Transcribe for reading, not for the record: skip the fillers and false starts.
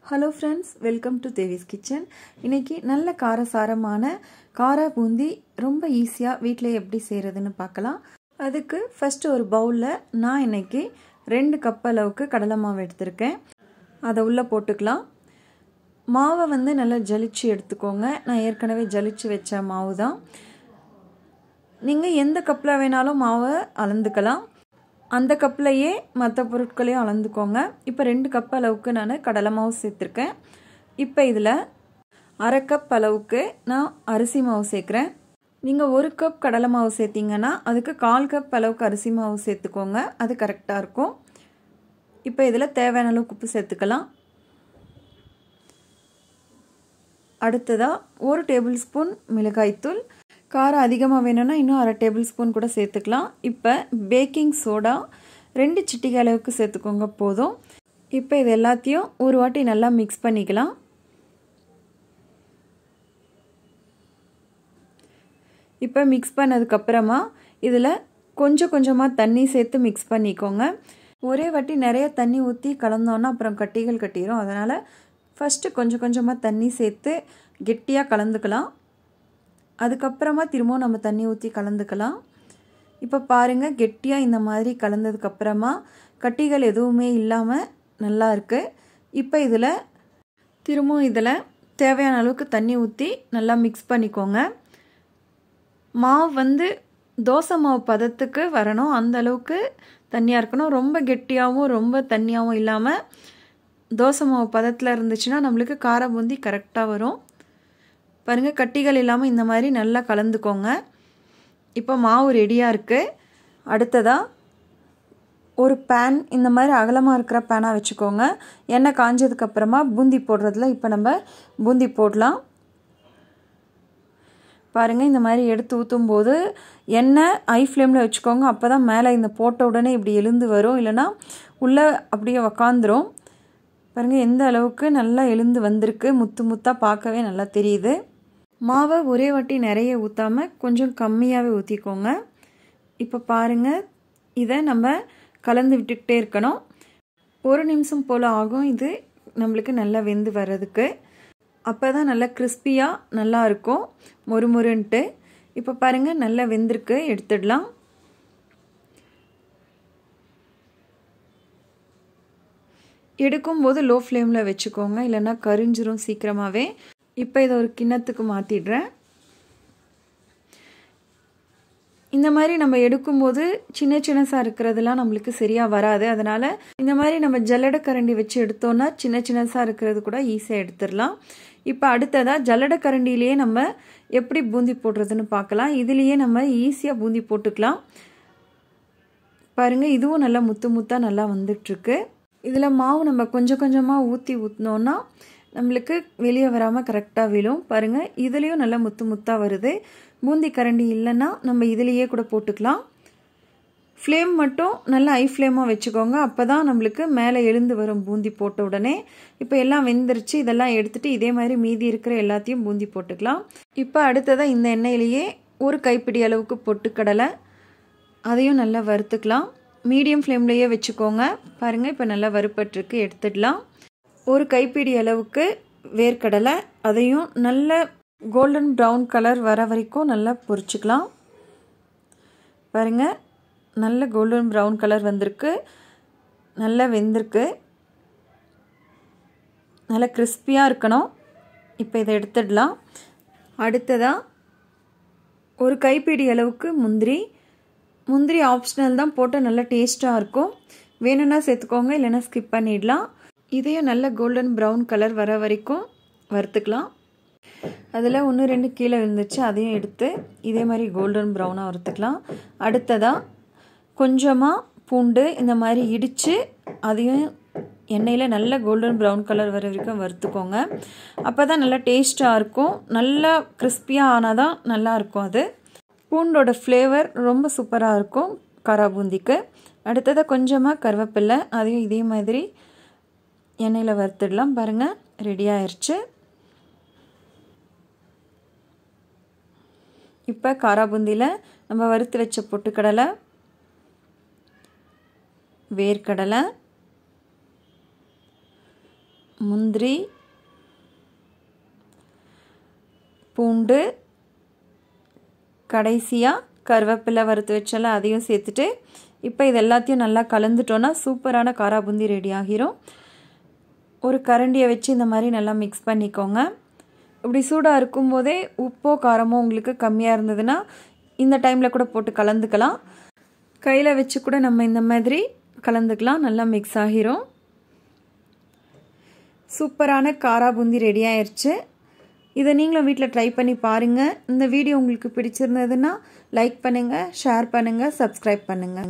Hello friends, welcome to Devi's kitchen. இன்றைக்கி நல்ல காரசாரமான கார பூந்தி ரொம்ப ஈஸியாக வீட்டில் எப்படி செய்கிறதுன்னு பார்க்கலாம். அதுக்கு ஃபஸ்ட்டு ஒரு பவுலில் நான் இன்றைக்கி 2 கப் அளவுக்கு கடலை மாவு எடுத்திருக்கேன். அதை உள்ளே போட்டுக்கலாம். மாவை நல்லா ஜலிச்சு எடுத்துக்கோங்க. நான் ஏற்கனவே ஜலிச்சு வச்ச மாவு தான். நீங்கள் எந்த கப்பில் வேணாலும் மாவை அளந்துக்கலாம். அந்த கப்லையே மற்ற பொருட்களையும் அளந்துக்கோங்க. இப்போ 2 கப் அளவுக்கு நான் கடலை மாவு சேர்த்துருக்கேன். இப்போ இதில் 1/2 கப் அளவுக்கு நான் அரிசி மாவு சேர்க்குறேன். நீங்கள் 1 கப் கடலை மாவு சேர்த்திங்கன்னா அதுக்கு 1/4 கப் அளவுக்கு அரிசி மாவு சேர்த்துக்கோங்க. அது கரெக்டாக இருக்கும். இப்போ இதில் தேவையான அளவுக்கு உப்பு சேர்த்துக்கலாம். அடுத்ததாக 1 டேபிள் ஸ்பூன் மிளகாய்த்தூள். காரம் அதிகமாக வேணும்னா இன்னும் 1/2 டேபிள் ஸ்பூன் கூட சேர்த்துக்கலாம். இப்போ பேக்கிங் சோடா 2 சிட்டிகை அளவுக்கு சேர்த்துக்கோங்க போதும். இப்போ இது எல்லாத்தையும் ஒரு வாட்டி நல்லா மிக்ஸ் பண்ணிக்கலாம். இப்போ மிக்ஸ் பண்ணதுக்கப்புறமா இதில் கொஞ்சம் கொஞ்சமாக தண்ணி சேர்த்து மிக்ஸ் பண்ணிக்கோங்க. ஒரே வாட்டி நிறைய தண்ணி ஊற்றி கலந்தோன்னா அப்புறம் கட்டிகள் கட்டிடும். அதனால் ஃபஸ்ட்டு கொஞ்சம் கொஞ்சமாக தண்ணி சேர்த்து கெட்டியாக கலந்துக்கலாம். அதுக்கப்புறமா திரும்பவும் நம்ம தண்ணி ஊற்றி கலந்துக்கலாம். இப்போ பாருங்கள், கெட்டியாக இந்த மாதிரி கலந்ததுக்கப்புறமா கட்டிகள் எதுவுமே இல்லாமல் நல்லா இருக்குது. இப்போ திரும்பவும் இதில் தேவையான அளவுக்கு தண்ணி ஊற்றி நல்லா மிக்ஸ் பண்ணிக்கோங்க. மாவு தோசை மாவு பதத்துக்கு வரணும். அந்த அளவுக்கு தண்ணியாக இருக்கணும். ரொம்ப கெட்டியாகவும் ரொம்ப தண்ணியாகவும் இல்லாமல் தோசை மாவு பதத்தில் இருந்துச்சுன்னா நம்மளுக்கு கார பூந்தி கரெக்டாக வரும். பாருங்கள், கட்டிகள் இல்லாமல் இந்த மாதிரி நல்லா கலந்துக்கோங்க. இப்போ மாவு ரெடியாக இருக்குது. அடுத்ததாக ஒரு பேன், இந்த மாதிரி அகலமாக இருக்கிற பேனாக வச்சுக்கோங்க. எண்ணெய் காஞ்சதுக்கப்புறமா பூந்தி போடுறதுல இப்போ நம்ம பூந்தி போடலாம். பாருங்கள், இந்த மாதிரி எடுத்து ஊற்றும்போது எண்ணெய் ஹை ஃப்ளேமில் வச்சுக்கோங்க. அப்போ தான் மேலே இந்த போட்ட உடனே இப்படி எழுந்து வரும், இல்லைனா உள்ளே அப்படியே உக்காந்துரும். பாருங்கள் எந்த அளவுக்கு நல்லா எழுந்து வந்திருக்கு. முத்து முத்தாக பார்க்கவே நல்லா தெரியுது. மாவை ஒரே வாட்டி நிறைய ஊற்றாமல் கொஞ்சம் கம்மியாகவே ஊற்றிக்கோங்க. இப்போ பாருங்கள், இதை நம்ம கலந்து விட்டுக்கிட்டே இருக்கணும். 1 நிமிஷம் போல் ஆகும் இது நம்மளுக்கு நல்லா வெந்து வர்றதுக்கு. அப்போ தான் நல்லா கிறிஸ்பியாக நல்லா இருக்கும், மொறுமொறுன்ட்டு. இப்போ பாருங்கள், நல்லா வெந்திருக்கு. எடுத்துடலாம். எடுக்கும்போது லோ ஃப்ளேமில் வச்சுக்கோங்க, இல்லைன்னா கரிஞ்சிரும் சீக்கிரமாகவே. இப்போ இதை ஒரு கிண்ணத்துக்கு மாற்றிடுறேன். இந்த மாதிரி நம்ம எடுக்கும்போது சின்ன சின்னசாக இருக்கிறதுலாம் நம்மளுக்கு சரியாக வராது. அதனால் இந்த மாதிரி நம்ம ஜல்லடை கரண்டி வச்சு எடுத்தோன்னா சின்ன சின்னசாக இருக்கிறது கூட ஈஸியாக எடுத்துடலாம். இப்போ அடுத்ததாக ஜல்லடை கரண்டிலேயே நம்ம எப்படி பூந்தி போடுறதுன்னு பார்க்கலாம். இதுலேயே நம்ம ஈஸியாக பூந்தி போட்டுக்கலாம். பாருங்கள், இதுவும் நல்லா முத்து முத்தாக நல்லா வந்துட்டுருக்கு. இதில் மாவு நம்ம கொஞ்சம் கொஞ்சமாக ஊற்றினோன்னா நம்மளுக்கு வெளியே வராமல் கரெக்டாக விழும். பாருங்கள், இதுலேயும் நல்லா முத்து முத்தாக வருது. பூந்தி கரண்டி இல்லைன்னா நம்ம இதுலேயே கூட போட்டுக்கலாம். ஃப்ளேம் மட்டும் நல்லா ஹை ஃப்ளேமாக வச்சுக்கோங்க. அப்போ தான் நம்மளுக்கு மேலே எழுந்து வரும் பூந்தி போட்ட உடனே. இப்போ எல்லாம் வெந்துருச்சு. இதெல்லாம் எடுத்துகிட்டு இதே மாதிரி மீதி இருக்கிற எல்லாத்தையும் பூந்தி போட்டுக்கலாம். இப்போ அடுத்ததாக இந்த எண்ணெயிலேயே 1 கைப்பிடி அளவுக்கு பொட்டுக்கடலை, அதையும் நல்லா வறுத்துக்கலாம். மீடியம் ஃப்ளேம்லேயே வச்சுக்கோங்க. பாருங்கள், இப்போ நல்லா வறுப்பட்டுருக்கு. எடுத்துடலாம். 1 கைப்பிடி அளவுக்கு வேர்க்கடலை, அதையும் நல்ல கோல்டன் ப்ரௌன் கலர் வர வரைக்கும் நல்லா பொரிச்சுக்கலாம். பாருங்கள், நல்ல கோல்டன் ப்ரௌன் கலர் வந்திருக்கு. நல்லா வெந்திருக்கு. நல்லா கிறிஸ்பியாக இருக்கணும். இப்போ இதை எடுத்துடலாம். அடுத்ததாக 1 கைப்பிடி அளவுக்கு முந்திரி ஆப்ஷனல் தான், போட்டு நல்லா டேஸ்ட்டாக இருக்கும். வேணும்னா சேர்த்துக்கோங்க, இல்லைன்னா ஸ்கிப் பண்ணிடலாம். இதையும் நல்ல கோல்டன் ப்ரௌன் கலர் வர வரைக்கும் வறுத்துக்கலாம். அதில் 1-2 கீழே விழுந்துச்சு, அதையும் எடுத்து இதே மாதிரி கோல்டன் ப்ரௌனாக வறுத்துக்கலாம். அடுத்ததாக கொஞ்சமாக பூண்டு இந்த மாதிரி இடித்து அதையும் எண்ணெயில் நல்ல கோல்டன் ப்ரௌன் கலர் வர வரைக்கும் வறுத்துக்கோங்க. அப்போ தான் நல்லா டேஸ்ட்டாக இருக்கும். நல்லா கிறிஸ்பியாக ஆனால் தான் நல்லாயிருக்கும். அது பூண்டோட ஃப்ளேவர் ரொம்ப சூப்பராக இருக்கும் காரா பூந்திக்கு. அடுத்ததாக கொஞ்சமாக கருவேப்பிலை, அதையும் இதே மாதிரி எண்ணெயில் வறுத்துடலாம். பாருங்கள், ரெடி ஆயிடுச்சு. இப்போ காரா பூந்தியில் நம்ம வறுத்து வச்ச பொட்டுக்கடலை, வேர்க்கடலை, முந்திரி, பூண்டு, கடைசியாக கருவேப்பிலை வறுத்து வச்சால அதையும் சேர்த்துட்டு இப்போ இது எல்லாத்தையும் நல்லா கலந்துட்டோன்னா சூப்பரான காரா பூந்தி ரெடி ஆகிரும். ஒரு கரண்டியை வச்சு இந்த மாதிரி நல்லா மிக்ஸ் பண்ணிக்கோங்க. இப்படி சூடாக இருக்கும்போதே உப்போ காரமோ உங்களுக்கு கம்மியாக இருந்ததுன்னா இந்த டைமில் கூட போட்டு கலந்துக்கலாம். கையில் வச்சு கூட நம்ம இந்த மாதிரி கலந்துக்கலாம். நல்லா மிக்ஸ் ஆகிரும். சூப்பரான காரா பூந்தி ரெடி ஆயிடுச்சு. இதை நீங்களும் வீட்டில் ட்ரை பண்ணி பாருங்கள். இந்த வீடியோ உங்களுக்கு பிடிச்சிருந்ததுன்னா லைக் பண்ணுங்கள், ஷேர் பண்ணுங்கள், சப்ஸ்கிரைப் பண்ணுங்கள்.